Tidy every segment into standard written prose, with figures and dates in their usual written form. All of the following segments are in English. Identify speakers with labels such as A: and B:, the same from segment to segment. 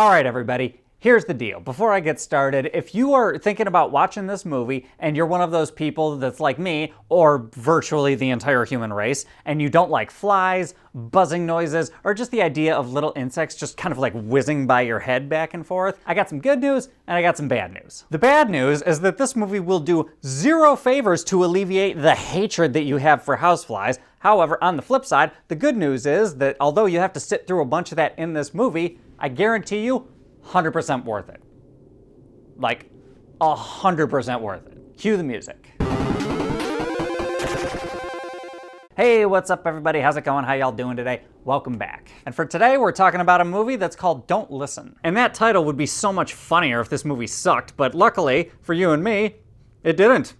A: Alright everybody, here's the deal. Before I get started, if you are thinking about watching this movie and you're one of those people that's like me, or virtually the entire human race, and you don't like flies, buzzing noises, or just the idea of little insects just kind of like whizzing by your head back and forth, I got some good news and I got some bad news. The bad news is that this movie will do zero favors to alleviate the hatred that you have for houseflies. However, on the flip side, the good news is that although you have to sit through a bunch of that in this movie, I guarantee you, 100% worth it. Like, 100% worth it. Cue the music. Hey, what's up everybody? How's it going? How y'all doing today? Welcome back. And for today, we're talking about a movie that's called Don't Listen. And that title would be so much funnier if this movie sucked, but luckily, for you and me, it didn't.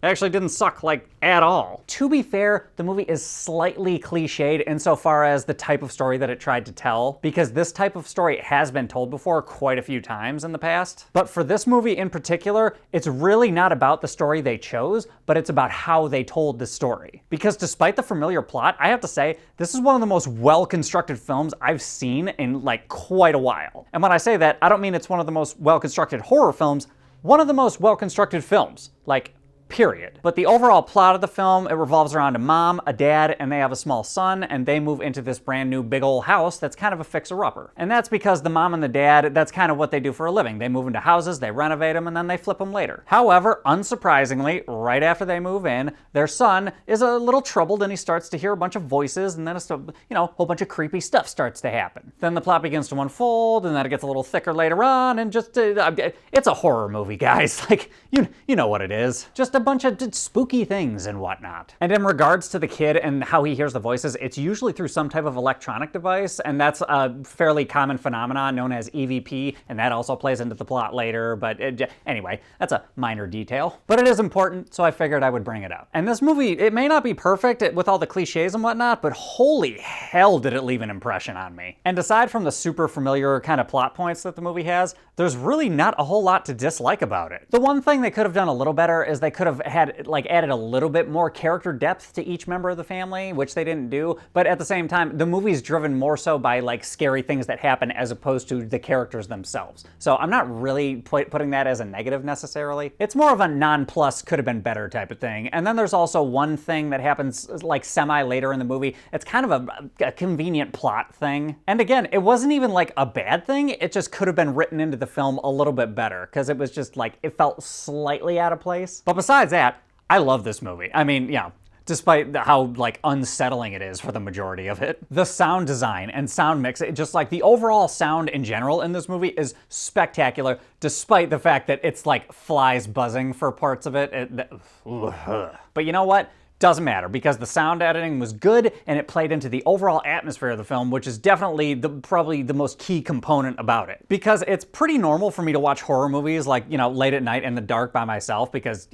A: It actually didn't suck, like, at all. To be fair, the movie is slightly cliched insofar as the type of story that it tried to tell, because this type of story has been told before quite a few times in the past. But for this movie in particular, it's really not about the story they chose, but it's about how they told the story. Because despite the familiar plot, I have to say, this is one of the most well-constructed films I've seen in, like, quite a while. And when I say that, I don't mean it's one of the most well-constructed horror films, one of the most well-constructed films. Like, period. But the overall plot of the film, it revolves around a mom, a dad, and they have a small son, and they move into this brand new big old house that's kind of a fixer-upper. And that's because the mom and the dad, that's kind of what they do for a living. They move into houses, they renovate them, and then they flip them later. However, unsurprisingly, right after they move in, their son is a little troubled and he starts to hear a bunch of voices, and then a whole bunch of creepy stuff starts to happen. Then the plot begins to unfold, and then it gets a little thicker later on, and just, it's a horror movie, guys. Like, you know what it is. Just a bunch of spooky things and whatnot. And in regards to the kid and how he hears the voices, it's usually through some type of electronic device, and that's a fairly common phenomenon known as EVP, and that also plays into the plot later, but anyway, that's a minor detail. But it is important, so I figured I would bring it up. And this movie, it may not be perfect with all the cliches and whatnot, but holy hell did it leave an impression on me. And aside from the super familiar kind of plot points that the movie has, there's really not a whole lot to dislike about it. The one thing they could have done a little better is they could have added a little bit more character depth to each member of the family, which they didn't do. But at the same time, the movie's driven more so by like scary things that happen as opposed to the characters themselves. So I'm not really putting that as a negative necessarily. It's more of a non-plus could have been better type of thing. And then there's also one thing that happens like semi later in the movie. It's kind of a convenient plot thing. And again, it wasn't even like a bad thing. It just could have been written into the film a little bit better because it was just like, it felt slightly out of place. But besides that, I love this movie. I mean, yeah, despite how like unsettling it is for the majority of it. The sound design and sound mix, just like the overall sound in general in this movie is spectacular, despite the fact that it's like flies buzzing for parts of it. But you know what? Doesn't matter, because the sound editing was good and it played into the overall atmosphere of the film, which is definitely probably the most key component about it. Because it's pretty normal for me to watch horror movies like, late at night in the dark by myself because,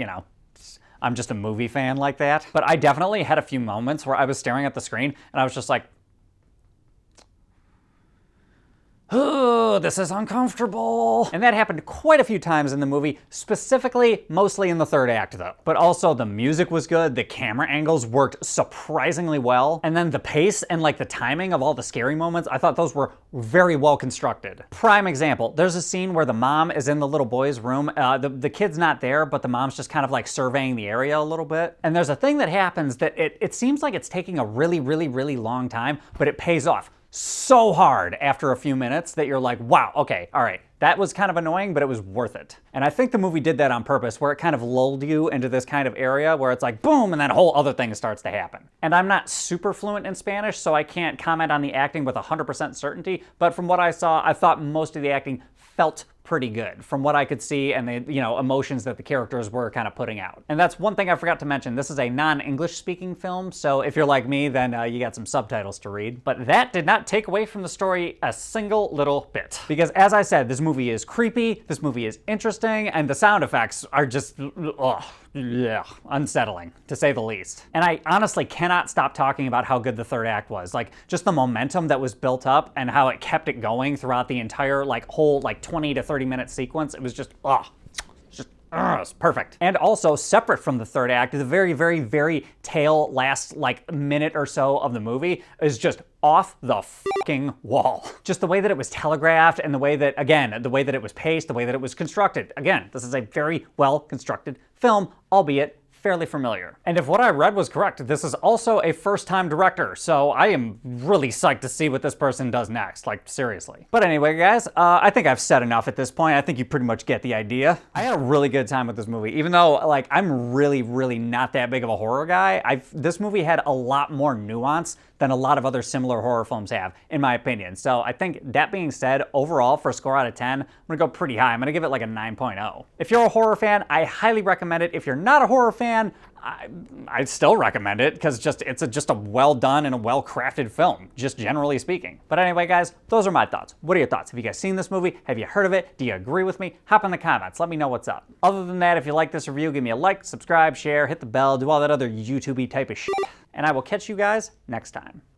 A: I'm just a movie fan like that. But I definitely had a few moments where I was staring at the screen and I was just like, oh, this is uncomfortable. And that happened quite a few times in the movie, specifically mostly in the third act though. But also the music was good, the camera angles worked surprisingly well, and then the pace and like the timing of all the scary moments, I thought those were very well constructed. Prime example, there's a scene where the mom is in the little boy's room, the kid's not there, but the mom's just kind of like surveying the area a little bit. And there's a thing that happens that it seems like it's taking a really, really, really long time, but it pays off so hard after a few minutes that you're like, wow, okay, all right. That was kind of annoying, but it was worth it. And I think the movie did that on purpose, where it kind of lulled you into this kind of area where it's like, boom, and then a whole other thing starts to happen. And I'm not super fluent in Spanish, so I can't comment on the acting with 100% certainty, but from what I saw, I thought most of the acting felt pretty good from what I could see and the emotions that the characters were kind of putting out. And that's one thing I forgot to mention. This is a non-English speaking film, so if you're like me, then you got some subtitles to read. But that did not take away from the story a single little bit. Because as I said, this movie is creepy, this movie is interesting, and the sound effects are just, unsettling, to say the least. And I honestly cannot stop talking about how good the third act was. Like, just the momentum that was built up and how it kept it going throughout the entire, whole 20 to 30 minute sequence. It was just, It's perfect. And also, separate from the third act, the very, very, very tail last like minute or so of the movie is just off the fucking wall. Just the way that it was telegraphed and the way that, again, the way that it was paced, the way that it was constructed. Again, this is a very well constructed film, albeit fairly familiar. And if what I read was correct, this is also a first-time director, so I am really psyched to see what this person does next, like seriously. But anyway, guys, I think I've said enough at this point. I think you pretty much get the idea. I had a really good time with this movie, even though like I'm really, really not that big of a horror guy. This movie had a lot more nuance than a lot of other similar horror films have, in my opinion. So I think that being said, overall, for a score out of 10, I'm gonna go pretty high. I'm gonna give it like a 9.0. If you're a horror fan, I highly recommend it. If you're not a horror fan, I'd still recommend it because it's just a well done and a well crafted film, just generally speaking. But anyway, guys, those are my thoughts. What are your thoughts? Have you guys seen this movie? Have you heard of it? Do you agree with me? Hop in the comments. Let me know what's up. Other than that, if you like this review, give me a like, subscribe, share, hit the bell, do all that other YouTube-y type of shit. And I will catch you guys next time.